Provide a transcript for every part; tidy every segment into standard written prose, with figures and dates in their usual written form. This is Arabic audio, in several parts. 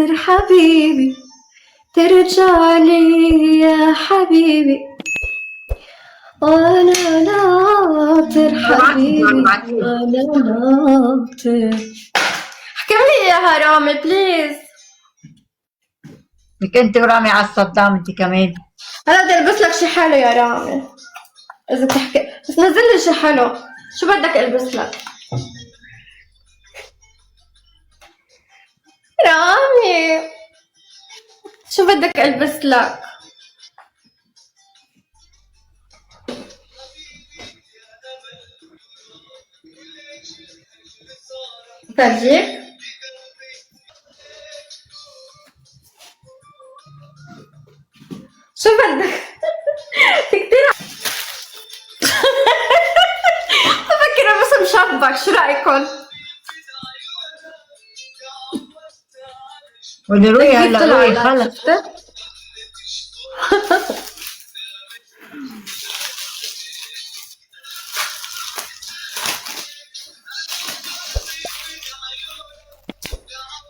ناطر حبيبي ترجع لي يا حبيبي، وانا ناطر حبيبي وانا ناطر. احكملي اياها رامي بليز. لك انت ورامي على الصدام انت كمان. هلا بدي البس لك شي حلو يا رامي اذا بتحكي، بس نزل لي شي حلو. شو بدك البس لك رامي؟ شو بدك البس لك؟ فرجيك شو بدك؟ كتير بفكر البس مشبك، شو رايكم؟ قولي روحي هلا روحي خلص. شفتي؟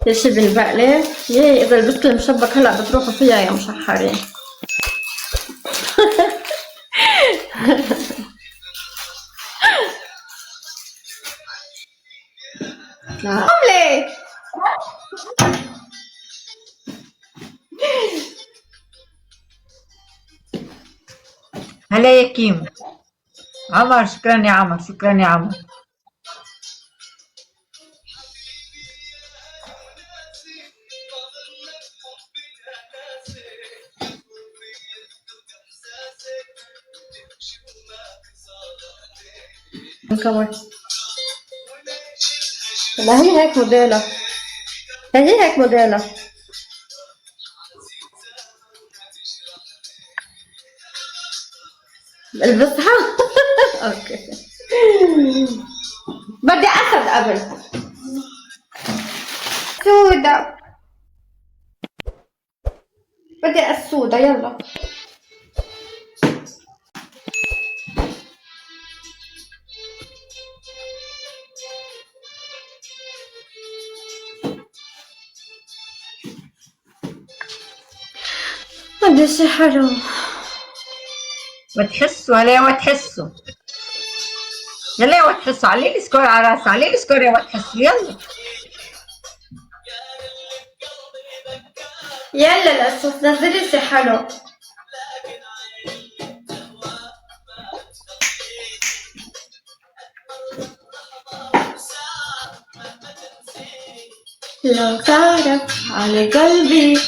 ليش بالبقلة؟ ليه إذا لبست المشبك هلا بتروحوا فيها يا مشحرين. لا عملي هلا يا كيمو. عمر شكرا يا عمر، شكرا يا عمر. كمان لا هي هيك موديلها، هي هيك موديلها. البسها. اوكي بدي اسد قبل سودة، بدي السودة يلا. بدي شي حلو. وتحسوا هلا وتحسوا، يلا وتحسوا. علي لي سكور على راسي، علي لي سكور يا وتحسوا يلا. يلا الأسوس نزلي شي حلو. لو تعرف على قلبي